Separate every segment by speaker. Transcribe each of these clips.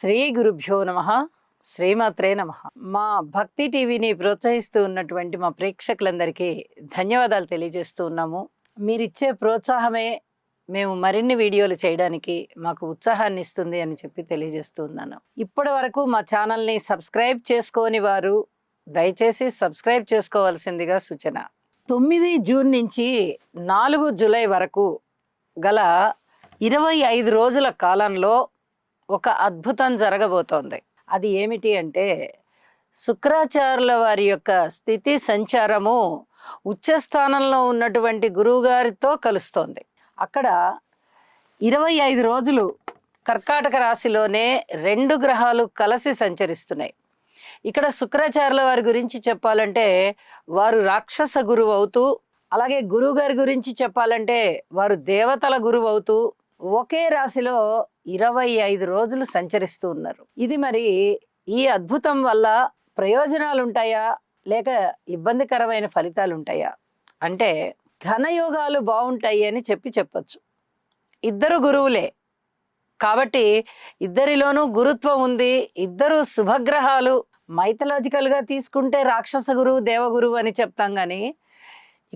Speaker 1: శ్రీ గురుభ్యో నమః. శ్రీమాత్రే నమః. మా భక్తి టీవీని ప్రోత్సహిస్తూ ఉన్నటువంటి మా ప్రేక్షకులందరికీ ధన్యవాదాలు తెలియజేస్తూ ఉన్నాము. మీరిచ్చే ప్రోత్సాహమే మేము మరిన్ని వీడియోలు చేయడానికి మాకు ఉత్సాహాన్ని ఇస్తుంది అని చెప్పి తెలియజేస్తూ ఉన్నాను. ఇప్పటి వరకు మా ఛానల్ని సబ్స్క్రైబ్ చేసుకోని వారు దయచేసి సబ్స్క్రైబ్ చేసుకోవాల్సిందిగా సూచన. 9 జూన్ నుంచి 4 జూలై వరకు గల 25 రోజుల కాలంలో ఒక అద్భుతం జరగబోతోంది. అది ఏమిటి అంటే శుక్రాచార్యుల వారి యొక్క స్థితి సంచారము ఉచ్చస్థానంలో ఉన్నటువంటి గురువుగారితో కలుస్తోంది. అక్కడ 25 రోజులు కర్కాటక రాశిలోనే 2 గ్రహాలు కలిసి సంచరిస్తున్నాయి. ఇక్కడ శుక్రాచార్యుల వారి గురించి చెప్పాలంటే వారు రాక్షస గురువు అవుతూ, అలాగే గురువు గారి గురించి చెప్పాలంటే వారు దేవతల గురువు అవుతూ ఒకే రాశిలో 25 రోజులు సంచరిస్తూ ఉన్నారు. ఇది మరి ఈ అద్భుతం వల్ల ప్రయోజనాలు ఉంటాయా లేక ఇబ్బందికరమైన ఫలితాలు ఉంటాయా అంటే ధనయోగాలు బాగుంటాయి అని చెప్పొచ్చు. ఇద్దరు గురువులే కాబట్టి ఇద్దరిలోనూ గురుత్వం ఉంది. ఇద్దరు శుభగ్రహాలు. మైథలాజికల్గా తీసుకుంటే రాక్షస గురువు దేవగురువు అని చెప్తాం, కానీ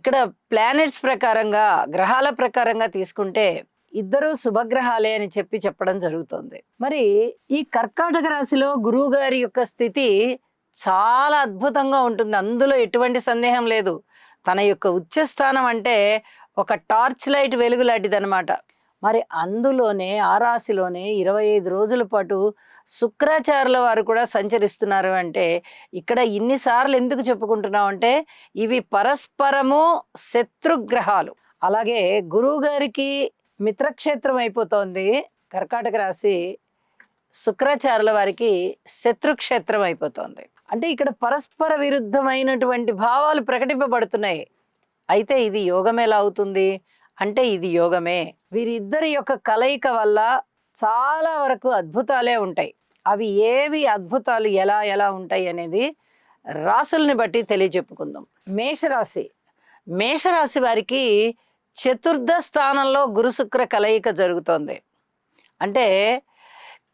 Speaker 1: ఇక్కడ ప్లానెట్స్ ప్రకారంగా గ్రహాల ప్రకారంగా తీసుకుంటే ఇద్దరు శుభగ్రహాలే అని చెప్పడం జరుగుతుంది. మరి ఈ కర్కాటక రాశిలో గురువు గారి యొక్క స్థితి చాలా అద్భుతంగా ఉంటుంది. అందులో ఎటువంటి సందేహం లేదు. తన యొక్క ఉచ్చస్థానం అంటే ఒక టార్చ్ లైట్ వెలుగు లాంటిదనమాట. మరి అందులోనే ఆ రాశిలోనే 25 రోజుల పాటు శుక్రాచార్యుల వారు కూడా సంచరిస్తున్నారు. అంటే ఇక్కడ ఇన్నిసార్లు ఎందుకు చెప్పుకుంటున్నాం అంటే ఇవి పరస్పరము శత్రుగ్రహాలు. అలాగే గురువు గారికి మిత్రక్షేత్రం అయిపోతోంది కర్కాటక రాశి, శుక్రాచార్యుల వారికి శత్రుక్షేత్రం అయిపోతోంది. అంటే ఇక్కడ పరస్పర విరుద్ధమైనటువంటి భావాలు ప్రకటింపబడుతున్నాయి. అయితే ఇది యోగం ఎలా అవుతుంది అంటే ఇది యోగమే. వీరిద్దరి యొక్క కలయిక వల్ల చాలా వరకు అద్భుతాలే ఉంటాయి. అవి ఏవి అద్భుతాలు ఎలా ఉంటాయి అనేది రాసుల్ని బట్టి తెలియజెప్పుకుందాం. మేషరాశి వారికి చతుర్థ స్థానంలో గురు శుక్ర కలయిక జరుగుతోంది. అంటే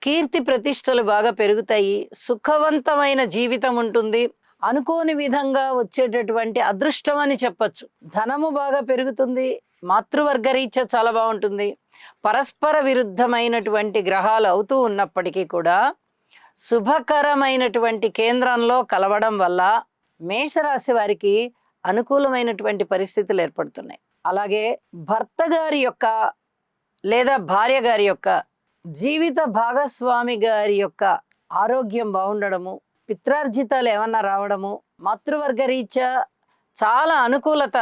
Speaker 1: కీర్తి ప్రతిష్టలు బాగా పెరుగుతాయి. సుఖవంతమైన జీవితం ఉంటుంది. అనుకోని విధంగా వచ్చేటటువంటి అదృష్టం అని చెప్పచ్చు. ధనము బాగా పెరుగుతుంది. మాతృవర్గ రీత్యా చాలా బాగుంటుంది. పరస్పర విరుద్ధమైనటువంటి గ్రహాలు అవుతూ ఉన్నప్పటికీ కూడా శుభకరమైనటువంటి కేంద్రంలో కలవడం వల్ల మేషరాశి వారికి అనుకూలమైనటువంటి పరిస్థితులు ఏర్పడుతున్నాయి. అలాగే భర్త గారి యొక్క లేదా భార్య గారి యొక్క జీవిత భాగస్వామి గారి యొక్క ఆరోగ్యం బాగుండడము, పిత్రార్జితాలు ఏమన్నా రావడము, మాతృవర్గ రీత్యా చాలా అనుకూలత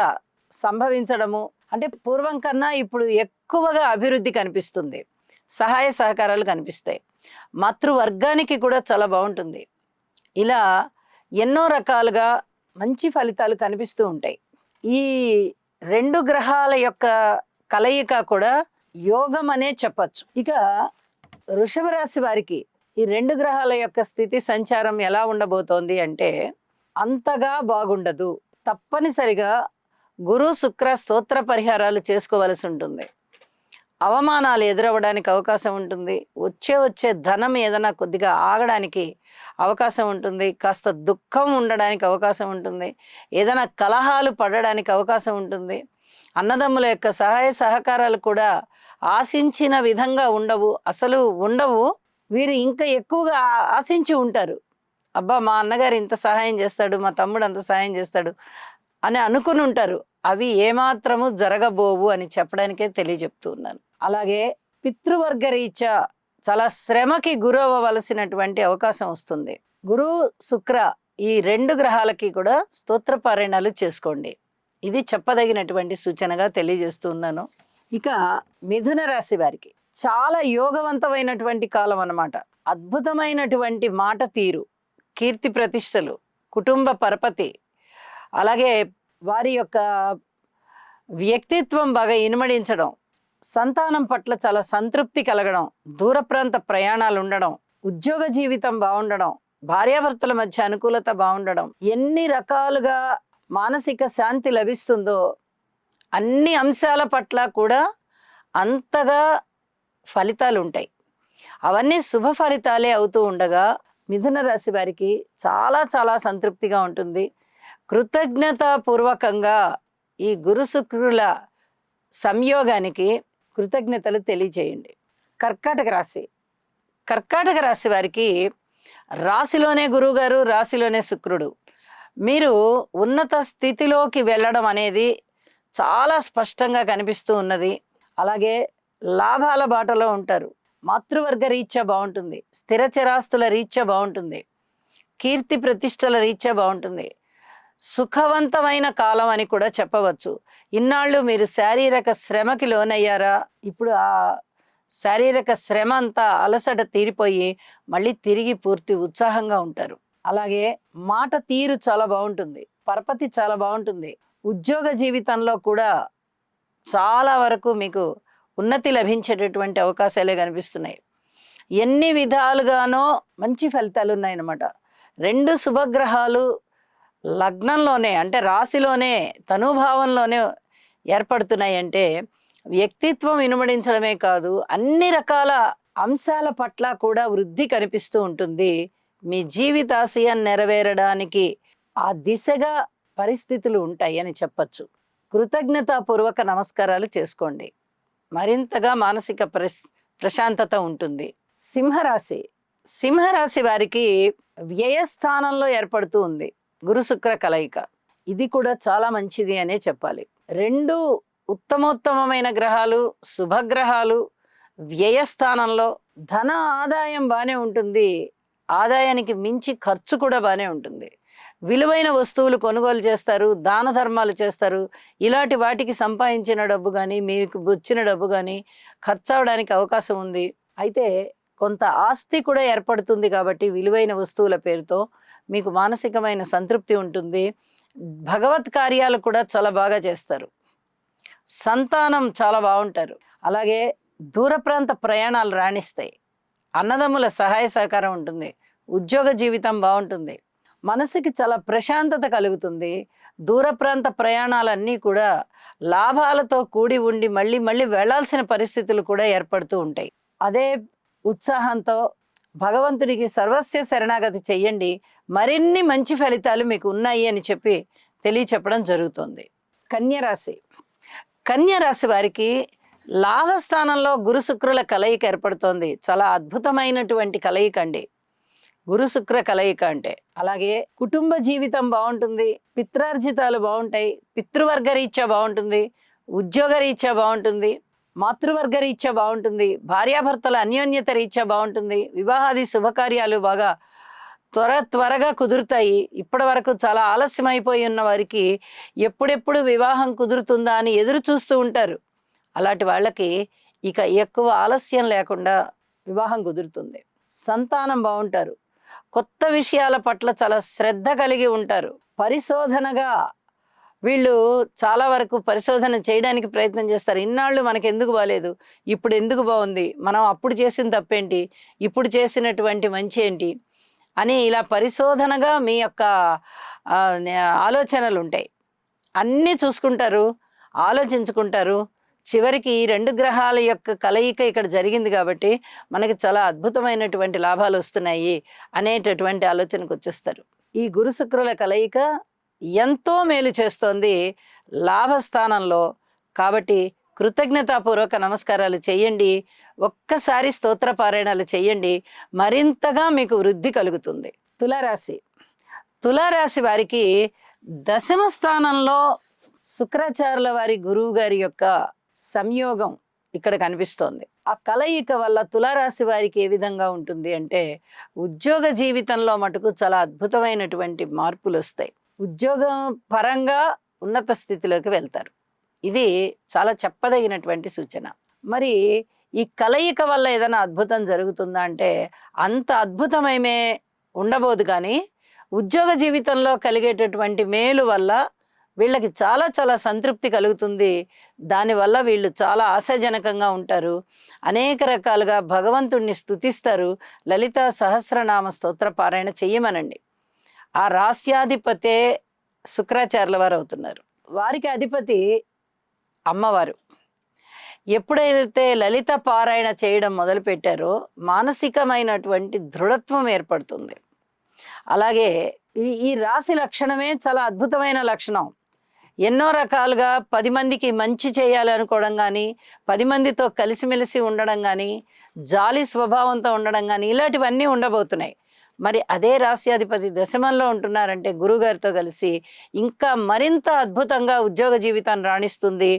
Speaker 1: సంభవించడము, అంటే పూర్వం కన్నా ఇప్పుడు ఎక్కువగా అభివృద్ధి కనిపిస్తుంది. సహాయ సహకారాలు కనిపిస్తాయి. మాతృవర్గానికి కూడా చాలా బాగుంటుంది. ఇలా ఎన్నో రకాలుగా మంచి ఫలితాలు కనిపిస్తూ ఉంటాయి. ఈ 2 గ్రహాల యొక్క కలయిక కూడా యోగం అనే చెప్పచ్చు. ఇక వృషభ రాశి వారికి ఈ 2 గ్రహాల యొక్క స్థితి సంచారం ఎలా ఉండబోతోంది అంటే అంతగా బాగుండదు. తప్పనిసరిగా గురు శుక్ర స్తోత్ర పరిహారాలు చేసుకోవలసి ఉంటుంది. అవమానాలు ఎదురవ్వడానికి అవకాశం ఉంటుంది. వచ్చే ధనం ఏదైనా కొద్దిగా ఆగడానికి అవకాశం ఉంటుంది. కాస్త దుఃఖం ఉండడానికి అవకాశం ఉంటుంది. ఏదైనా కలహాలు పడడానికి అవకాశం ఉంటుంది. అన్నదమ్ముల యొక్క సహాయ సహకారాలు కూడా ఆశించిన విధంగా అసలు ఉండవు. వీరు ఇంకా ఎక్కువగా ఆశించి ఉంటారు. అబ్బా మా అన్నగారు ఇంత సహాయం చేస్తాడు, మా తమ్ముడు అంత సహాయం చేస్తాడు అని అనుకుని ఉంటారు. అవి ఏమాత్రము జరగబోవు అని చెప్పడానికే తెలియజెప్తూ ఉన్నాను. అలాగే పితృవర్గ రీత్యా చాలా శ్రమకి గురవ్వవలసినటువంటి అవకాశం వస్తుంది. గురు శుక్ర ఈ 2 గ్రహాలకి కూడా స్తోత్ర పారాయణాలు చేసుకోండి. ఇది చెప్పదగినటువంటి సూచనగా తెలియజేస్తూ ఉన్నాను. ఇక మిథున రాశి వారికి చాలా యోగవంతమైనటువంటి కాలం అన్నమాట. అద్భుతమైనటువంటి మాట తీరు, కీర్తి ప్రతిష్టలు, కుటుంబ పరపతి, అలాగే వారి యొక్క వ్యక్తిత్వం బాగా ఇనుమడించడం, సంతానం పట్ల చాలా సంతృప్తి కలగడం, దూర ప్రాంత ప్రయాణాలు ఉండడం, ఉద్యోగ జీవితం బాగుండడం, భార్యాభర్తల మధ్య అనుకూలత బాగుండడం, ఎన్ని రకాలుగా మానసిక శాంతి లభిస్తుందో అన్ని అంశాల పట్ల కూడా అంతగా ఫలితాలు ఉంటాయి. అవన్నీ శుభ ఫలితాలే అవుతూ ఉండగా మిథున రాశి వారికి చాలా చాలా సంతృప్తిగా ఉంటుంది. కృతజ్ఞతాపూర్వకంగా ఈ గురు శుక్రుల సంయోగానికి కృతజ్ఞతలు తెలియజేయండి. కర్కాటక రాశి. కర్కాటక రాశి వారికి రాశిలోనే గురువుగారు, రాశిలోనే శుక్రుడు. మీరు ఉన్నత స్థితిలోకి వెళ్ళడం అనేది చాలా స్పష్టంగా కనిపిస్తూ ఉన్నది. అలాగే లాభాల బాటలో ఉంటారు. మాతృవర్గ రీత్యా బాగుంటుంది, స్థిర చరాస్తుల రీత్యా బాగుంటుంది, కీర్తి ప్రతిష్టల రీత్యా బాగుంటుంది. సుఖవంతమైన కాలం అని కూడా చెప్పవచ్చు. ఇన్నాళ్ళు మీరు శారీరక శ్రమకి లోనయ్యారా? ఇప్పుడు ఆ శారీరక శ్రమ అంతా అలసట తీరిపోయి మళ్ళీ తిరిగి పూర్తి ఉత్సాహంగా ఉంటారు. అలాగే మాట తీరు చాలా బాగుంటుంది, పరపతి చాలా బాగుంటుంది. ఉద్యోగ జీవితంలో కూడా చాలా వరకు మీకు ఉన్నతి లభించేటటువంటి అవకాశాలే కనిపిస్తున్నాయి. ఎన్ని విధాలుగానో మంచి ఫలితాలు ఉన్నాయన్నమాట. 2 శుభగ్రహాలు లగ్నంలోనే అంటే రాశిలోనే తనుభావంలోనే ఏర్పడుతున్నాయి అంటే వ్యక్తిత్వం ఇనుమడించడమే కాదు, అన్ని రకాల అంశాల పట్ల కూడా వృద్ధి కనిపిస్తూ ఉంటుంది. మీ జీవితాశయం నెరవేరడానికి ఆ దిశగా పరిస్థితులు ఉంటాయి అని చెప్పచ్చు. కృతజ్ఞతాపూర్వక నమస్కారాలు చేసుకోండి, మరింతగా మానసిక ప్రశాంతత ఉంటుంది. సింహరాశి. సింహరాశి వారికి వ్యయస్థానంలో ఏర్పడుతూ ఉంది గురు శుక్ర కలయిక. ఇది కూడా చాలా మంచిది అనే చెప్పాలి. 2 ఉత్తమోత్తమైన గ్రహాలు, శుభగ్రహాలు వ్యయస్థానంలో. ధన ఆదాయం బాగానే ఉంటుంది, ఆదాయానికి మించి ఖర్చు కూడా బాగానే ఉంటుంది. విలువైన వస్తువులు కొనుగోలు చేస్తారు, దాన ధర్మాలు చేస్తారు. ఇలాంటి వాటికి సంపాదించిన డబ్బు కానీ మీకు వచ్చిన డబ్బు కానీ ఖర్చు అవడానికి అవకాశం ఉంది. అయితే కొంత ఆస్తి కూడా ఏర్పడుతుంది కాబట్టి విలువైన వస్తువుల పేరుతో మీకు మానసికమైన సంతృప్తి ఉంటుంది. భగవత్ కార్యాలు కూడా చాలా బాగా చేస్తారు. సంతానం చాలా బాగుంటారు. అలాగే దూర ప్రాంత ప్రయాణాలు రాణిస్తాయి. అన్నదమ్ముల సహాయ సహకారం ఉంటుంది. ఉద్యోగ జీవితం బాగుంటుంది. మనసుకి చాలా ప్రశాంతత కలుగుతుంది. దూర ప్రాంత ప్రయాణాలన్నీ కూడా లాభాలతో కూడి ఉండి మళ్ళీ మళ్ళీ వెళ్లాల్సిన పరిస్థితులు కూడా ఏర్పడుతూ ఉంటాయి. అదే ఉత్సాహంతో భగవంతుడికి సర్వస్వ శరణాగతి చెయ్యండి, మరిన్ని మంచి ఫలితాలు మీకు ఉన్నాయి అని చెప్పి తెలియచెప్పడం జరుగుతుంది. కన్యరాశి. కన్యరాశి వారికి లాభస్థానంలో గురు శుక్రుల కలయిక ఏర్పడుతోంది. చాలా అద్భుతమైనటువంటి కలయిక అండి గురు శుక్ర కలయిక అంటే. అలాగే కుటుంబ జీవితం బాగుంటుంది, పిత్రార్జితాలు బాగుంటాయి, పితృవర్గ రీత్యా బాగుంటుంది, ఉద్యోగ రీత్యా బాగుంటుంది, మాతృవర్గ రీత్యా బాగుంటుంది, భార్యాభర్తల అన్యోన్యత రీత్యా బాగుంటుంది. వివాహాది శుభకార్యాలు బాగా త్వరగా కుదురుతాయి. ఇప్పటి వరకు చాలా ఆలస్యమైపోయి ఉన్న వారికి ఎప్పుడెప్పుడు వివాహం కుదురుతుందా అని ఎదురు చూస్తూ ఉంటారు. అలాంటి వాళ్ళకి ఇక ఎక్కువ ఆలస్యం లేకుండా వివాహం కుదురుతుంది. సంతానం బాగుంటారు. కొత్త విషయాల పట్ల చాలా శ్రద్ధ కలిగి ఉంటారు. పరిశోధనగా వీళ్ళు చాలా వరకు పరిశోధన చేయడానికి ప్రయత్నం చేస్తారు. ఇన్నాళ్ళు మనకు ఎందుకు బాలేదు, ఇప్పుడు ఎందుకు బాగుంది, మనం అప్పుడు చేసిన తప్పేంటి, ఇప్పుడు చేసినటువంటి మంచి ఏంటి అని ఇలా పరిశోధనగా మీ యొక్క ఆలోచనలు ఉంటాయి. అన్నీ చూసుకుంటారు, ఆలోచించుకుంటారు. చివరికి 2 గ్రహాల యొక్క కలయిక ఇక్కడ జరిగింది కాబట్టి మనకి చాలా అద్భుతమైనటువంటి లాభాలు వస్తున్నాయి అనేటటువంటి ఆలోచనకు వచ్చేస్తారు. ఈ గురు శుక్రుల కలయిక ఎంతో మేలు చేస్తోంది లాభస్థానంలో. కాబట్టి కృతజ్ఞతాపూర్వక నమస్కారాలు చేయండి, ఒక్కసారి స్తోత్ర పారాయణాలు చేయండి, మరింతగా మీకు వృద్ధి కలుగుతుంది. తులారాశి. తులారాశి వారికి 10వ స్థానంలో శుక్రాచార్యుల వారి గురువు గారి యొక్క సంయోగం ఇక్కడ కనిపిస్తోంది. ఆ కలయిక వల్ల తులారాశి వారికి ఏ విధంగా ఉంటుంది అంటే ఉద్యోగ జీవితంలో మటుకు చాలా అద్భుతమైనటువంటి మార్పులు వస్తాయి. ఉద్యోగం పరంగా ఉన్నత స్థితిలోకి వెళ్తారు. ఇది చాలా చెప్పదగినటువంటి సూచన. మరి ఈ కలయిక వల్ల ఏదైనా అద్భుతం జరుగుతుందా అంటే అంత అద్భుతమేమే ఉండబోదు. కానీ ఉద్యోగ జీవితంలో కలిగేటటువంటి మేలు వల్ల వీళ్ళకి చాలా చాలా సంతృప్తి కలుగుతుంది. దానివల్ల వీళ్ళు చాలా ఆశాజనకంగా ఉంటారు. అనేక రకాలుగా భగవంతుణ్ణి స్తుతిస్తారు. లలిత సహస్రనామ స్తోత్ర పారాయణ చెయ్యమనండి. ఆ రాస్యాధిపతే శుక్రాచార్యుల వారు అవుతున్నారు. వారికి అధిపతి అమ్మవారు. ఎప్పుడైతే లలిత పారాయణ చేయడం మొదలుపెట్టారో మానసికమైనటువంటి దృఢత్వం ఏర్పడుతుంది. అలాగే ఈ రాశి లక్షణమే చాలా అద్భుతమైన లక్షణం. ఎన్నో రకాలుగా 10 మందికి మంచి చేయాలనుకోవడం కానీ, 10 మందితో కలిసిమెలిసి ఉండడం కానీ, జాలి స్వభావంతో ఉండడం కానీ, ఇలాంటివన్నీ ఉండబోతున్నాయి. మరి అదే రాశ్యాధిపతి దశమంలో ఉంటున్నారంటే గురుగారితో కలిసి ఇంకా మరింత అద్భుతంగా ఉద్యోగ జీవితాన్ని రాణిస్తుంది.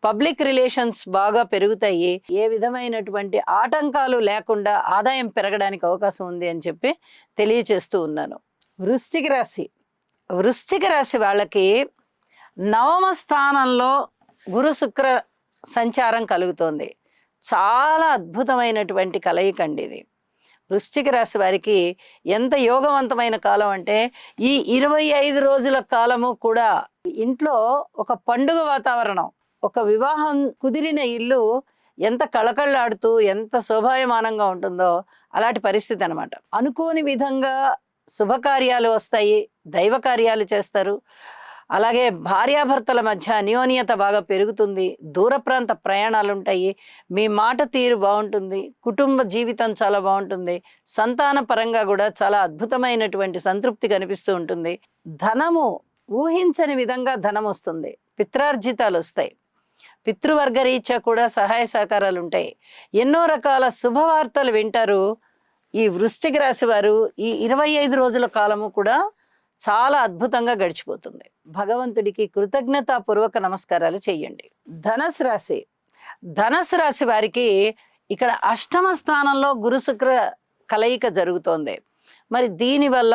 Speaker 1: పబ్లిక్ రిలేషన్స్ బాగా పెరుగుతాయి. ఏ విధమైనటువంటి ఆటంకాలు లేకుండా ఆదాయం పెరగడానికి అవకాశం ఉంది అని చెప్పి తెలియచేస్తూ ఉన్నాను. వృశ్చిక రాశి. వృశ్చిక రాశి వాళ్ళకి నవమ స్థానంలో గురు శుక్ర సంచారం కలుగుతోంది. చాలా అద్భుతమైనటువంటి కలయికండి ఇది. వృశ్చిక రాశి వారికి ఎంత యోగవంతమైన కాలం అంటే ఈ 25 రోజుల కాలము కూడా ఇంట్లో ఒక పండుగ వాతావరణం, ఒక వివాహం కుదిరిన ఇల్లు ఎంత కళకళలాడుతూ ఎంత శోభాయమానంగా ఉంటుందో అలాంటి పరిస్థితి అనమాట. అనుకోని విధంగా శుభకార్యాలు వస్తాయి, దైవ కార్యాలు చేస్తారు. అలాగే భార్యాభర్తల మధ్య అన్యోన్యత బాగా పెరుగుతుంది. దూర ప్రాంత ప్రయాణాలు ఉంటాయి. మీ మాట తీరు బాగుంటుంది. కుటుంబ జీవితం చాలా బాగుంటుంది. సంతాన పరంగా కూడా చాలా అద్భుతమైనటువంటి సంతృప్తి కనిపిస్తూ ఉంటుంది. ధనము ఊహించని విధంగా ధనం వస్తుంది. పిత్రార్జితాలు వస్తాయి. పితృవర్గ రీత్యా కూడా సహాయ సహకారాలు ఉంటాయి. ఎన్నో రకాల శుభవార్తలు వింటారు. ఈ వృశ్చిక రాశి వారు ఈ 25 రోజుల కాలము కూడా చాలా అద్భుతంగా గడిచిపోతుంది. భగవంతుడికి కృతజ్ఞతాపూర్వక నమస్కారాలు చేయండి. ధనస్సు రాశి. ధనస్సు రాశి వారికి ఇక్కడ అష్టమ స్థానంలో గురు శుక్ర కలయిక జరుగుతోంది. మరి దీనివల్ల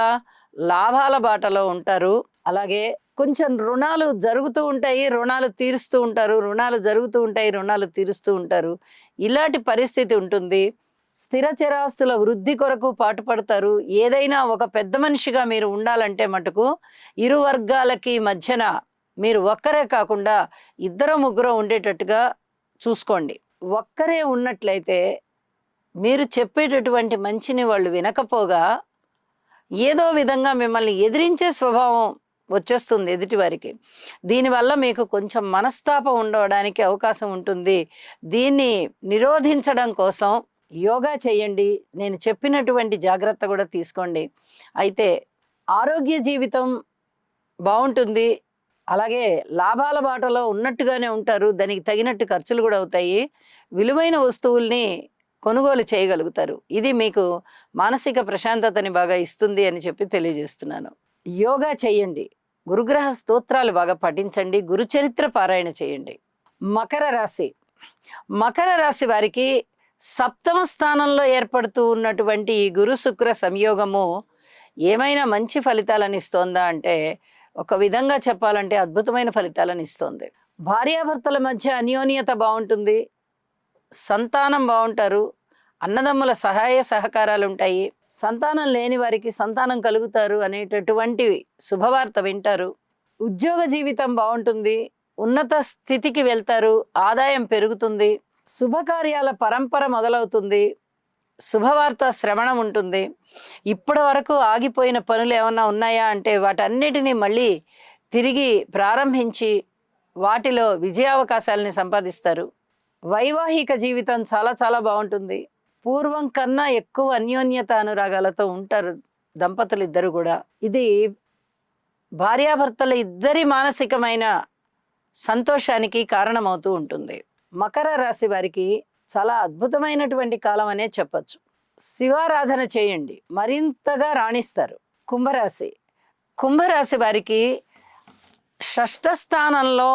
Speaker 1: లాభాల బాటలో ఉంటారు. అలాగే కొంచెం రుణాలు జరుగుతూ ఉంటాయి, రుణాలు తీరుస్తూ ఉంటారు, రుణాలు జరుగుతూ ఉంటాయి, రుణాలు తీరుస్తూ ఉంటారు. ఇలాంటి పరిస్థితి ఉంటుంది. స్థిర చరాస్తుల వృద్ధి కొరకు పాటుపడతారు. ఏదైనా ఒక పెద్ద మనిషిగా మీరు ఉండాలంటే మటుకు ఇరు వర్గాలకి మధ్యన మీరు ఒక్కరే కాకుండా 2-3 ఉండేటట్టుగా చూసుకోండి. ఒక్కరే ఉన్నట్లయితే మీరు చెప్పేటటువంటి మంచిని వాళ్ళు వినకపోగా ఏదో విధంగా మిమ్మల్ని ఎదిరించే స్వభావం వచ్చేస్తుంది ఎదుటివారికి. దీనివల్ల మీకు కొంచెం మనస్తాపం ఉండడానికి అవకాశం ఉంటుంది. దీన్ని నిరోధించడం కోసం యోగా చేయండి. నేను చెప్పినటువంటి జాగ్రత్త కూడా తీసుకోండి. అయితే ఆరోగ్య జీవితం బాగుంటుంది. అలాగే లాభాల బాటలో ఉన్నట్టుగానే ఉంటారు. దానికి తగినట్టు ఖర్చులు కూడా అవుతాయి. విలువైన వస్తువుల్ని కొనుగోలు చేయగలుగుతారు. ఇది మీకు మానసిక ప్రశాంతతని బాగా ఇస్తుంది అని చెప్పి తెలియజేస్తున్నాను. యోగా చేయండి. గురుగ్రహ స్తోత్రాలు బాగా పఠించండి. గురుచరిత్ర పారాయణ చేయండి. మకర రాశి. మకర రాశి వారికి సప్తమ స్థానంలో ఏర్పడుతూ ఉన్నటువంటి ఈ గురు శుక్ర సంయోగము ఏమైనా మంచి ఫలితాలను ఇస్తోందా అంటే ఒక విధంగా చెప్పాలంటే అద్భుతమైన ఫలితాలను ఇస్తోంది. భార్యాభర్తల మధ్య అన్యోన్యత బాగుంటుంది. సంతానం బాగుంటారు. అన్నదమ్ముల సహాయ సహకారాలు ఉంటాయి. సంతానం లేని వారికి సంతానం కలుగుతారు అనేటటువంటి శుభవార్త వింటారు. ఉద్యోగ జీవితం బాగుంటుంది. ఉన్నత స్థితికి వెళ్తారు. ఆదాయం పెరుగుతుంది. శుభకార్యాల పరంపర మొదలవుతుంది. శుభవార్త శ్రవణం ఉంటుంది. ఇప్పటి వరకు ఆగిపోయిన పనులు ఏమన్నా ఉన్నాయా అంటే వాటన్నిటినీ మళ్ళీ తిరిగి ప్రారంభించి వాటిలో విజయావకాశాలని సంపాదిస్తారు. వైవాహిక జీవితం చాలా చాలా బాగుంటుంది. పూర్వం కన్నా ఎక్కువ అన్యోన్యత అనురాగాలతో ఉంటారు దంపతులు ఇద్దరు కూడా. ఇది భార్యాభర్తల ఇద్దరి మానసికమైన సంతోషానికి కారణమవుతూ ఉంటుంది. మకర రాశి వారికి చాలా అద్భుతమైనటువంటి కాలం అనే చెప్పచ్చు. శివారాధన చేయండి, మరింతగా రాణిస్తారు. కుంభరాశి. కుంభరాశి వారికి షష్ఠ స్థానంలో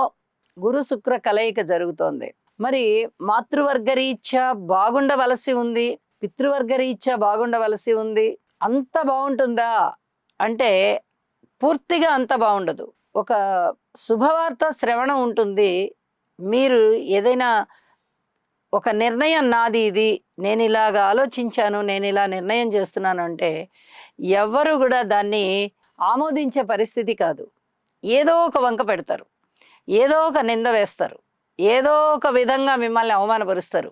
Speaker 1: గురు శుక్ర కలయిక జరుగుతోంది. మరి మాతృవర్గ రీత్యా బాగుండవలసి ఉంది, పితృవర్గ రీత్యా బాగుండవలసి ఉంది. అంత బాగుంటుందా అంటే పూర్తిగా అంత బాగుండదు. ఒక శుభవార్త శ్రవణం ఉంటుంది. మీరు ఏదైనా ఒక నిర్ణయం నాది, ఇది నేను ఇలాగా ఆలోచించాను, నేను ఇలా నిర్ణయం చేస్తున్నాను అంటే ఎవ్వరు కూడా దాన్ని ఆమోదించే పరిస్థితి కాదు. ఏదో ఒక వంక పెడతారు, ఏదో ఒక నింద వేస్తారు, ఏదో ఒక విధంగా మిమ్మల్ని అవమానపరుస్తారు.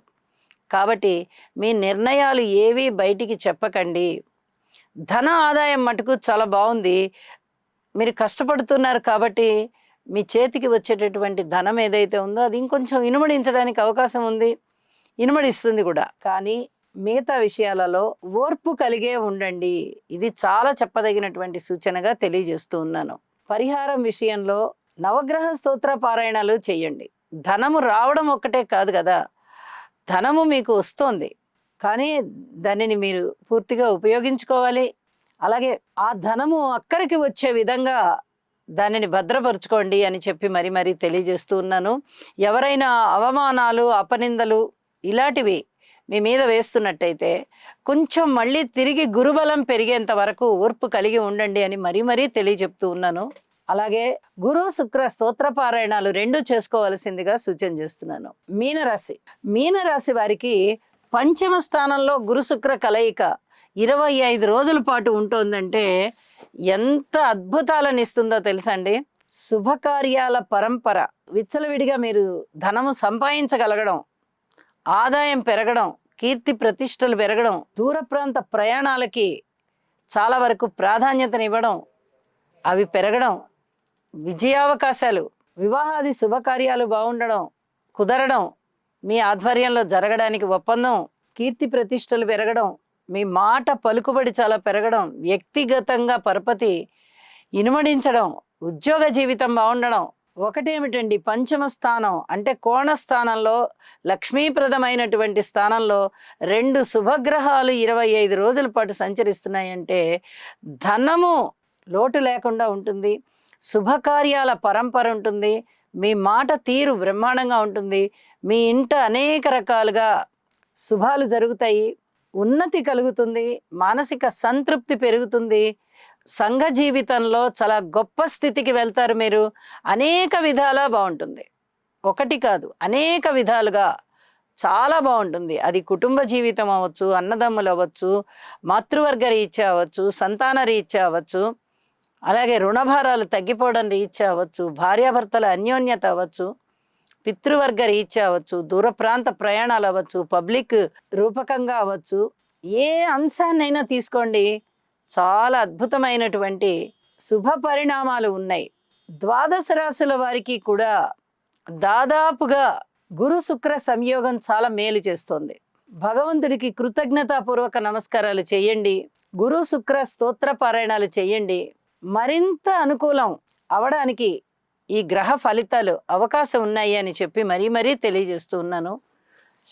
Speaker 1: కాబట్టి మీ నిర్ణయాలు ఏవి బయటికి చెప్పకండి. ధన ఆదాయం మటుకు చాలా బాగుంది. మీరు కష్టపడుతున్నారు కాబట్టి మీ చేతికి వచ్చేటటువంటి ధనం ఏదైతే ఉందో అది ఇంకొంచెం ఇనుమడించడానికి అవకాశం ఉంది, ఇనుమడిస్తుంది కూడా. కానీ మిగతా విషయాలలో ఓర్పు కలిగే ఉండండి. ఇది చాలా చెప్పదగినటువంటి సూచనగా తెలియజేస్తూ ఉన్నాను. పరిహారం విషయంలో నవగ్రహ స్తోత్ర పారాయణాలు చేయండి. ధనము రావడం ఒక్కటే కాదు కదా, ధనము మీకు వస్తుంది, కానీ దానిని మీరు పూర్తిగా ఉపయోగించుకోవాలి. అలాగే ఆ ధనము అక్కడికి వచ్చే విధంగా దానిని భద్రపరుచుకోండి అని చెప్పి మరీ తెలియజేస్తూ ఉన్నాను. ఎవరైనా అవమానాలు, అపనిందలు ఇలాంటివి మీ మీద వేస్తున్నట్టయితే కొంచెం మళ్ళీ తిరిగి గురుబలం పెరిగేంత వరకు ఓర్పు కలిగి ఉండండి అని మరీ తెలియజెప్తూ ఉన్నాను. అలాగే గురు శుక్ర స్తోత్ర పారాయణాలు 2 చేసుకోవాల్సిందిగా సూచన చేస్తున్నాను. మీనరాశి వారికి పంచమ స్థానంలో గురు శుక్ర కలయిక 25 రోజుల పాటు ఉంటుందంటే ఎంత అద్భుతాలను ఇస్తుందో తెలుసండి. శుభకార్యాల పరంపర, విచ్చలవిడిగా మీరు ధనము సంపాదించగలగడం, ఆదాయం పెరగడం, కీర్తి ప్రతిష్టలు పెరగడం, దూర ప్రాంత ప్రయాణాలకి చాలా వరకు ప్రాధాన్యతనివ్వడం, అవి పెరగడం, విజయావకాశాలు, వివాహాది శుభకార్యాలు బాగుండడం, కుదరడం, మీ ఆధ్వర్యంలో జరగడానికి ఒప్పందం, కీర్తి ప్రతిష్టలు పెరగడం, మీ మాట పలుకుబడి చాలా పెరగడం, వ్యక్తిగతంగా పరపతి ఇనుమడించడం, ఉద్యోగ జీవితం బాగుండడం. ఒకటేమిటండి, పంచమ స్థానం అంటే కోణ స్థానంలో, లక్ష్మీప్రదమైనటువంటి స్థానంలో 2 శుభగ్రహాలు 25 రోజుల పాటు సంచరిస్తున్నాయంటే ధనము లోటు లేకుండా ఉంటుంది, శుభకార్యాల పరంపర ఉంటుంది, మీ మాట తీరు బ్రహ్మాండంగా ఉంటుంది, మీ ఇంట అనేక రకాలుగా శుభాలు జరుగుతాయి, ఉన్నతి కలుగుతుంది, మానసిక సంతృప్తి పెరుగుతుంది, సంఘ జీవితంలో చాలా గొప్ప స్థితికి వెళ్తారు మీరు. అనేక విధాలా బాగుంటుంది, ఒకటి కాదు అనేక విధాలుగా చాలా బాగుంటుంది. అది కుటుంబ జీవితం అవ్వచ్చు, అన్నదమ్ములు అవ్వచ్చు, మాతృవర్గ రీత్యా అవ్వచ్చు, సంతాన రీత్యా అవ్వచ్చు, అలాగే రుణభారాలు తగ్గిపోవడం రీత్యా అవ్వచ్చు, భార్యాభర్తల అన్యోన్యత అవ్వచ్చు, పితృవర్గ రీత్యా అవ్వచ్చు, దూర ప్రాంత ప్రయాణాలు అవ్వచ్చు, పబ్లిక్ రూపకంగా అవ్వచ్చు, ఏ అంశాన్నైనా తీసుకోండి చాలా అద్భుతమైనటువంటి శుభ పరిణామాలు ఉన్నాయి. 12 రాశుల వారికి కూడా దాదాపుగా గురు శుక్ర సంయోగం చాలా మేలు చేస్తుంది. భగవంతుడికి కృతజ్ఞతాపూర్వక నమస్కారాలు చేయండి, గురు శుక్ర స్తోత్ర పారాయణాలు చేయండి. మరింత అనుకూలం అవడానికి ఈ గ్రహ ఫలితాలు అవకాశం ఉన్నాయి అని చెప్పి మరీ తెలియజేస్తూ ఉన్నాను.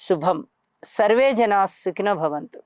Speaker 1: శుభం. సర్వే జనా సుఖినో భవంతు.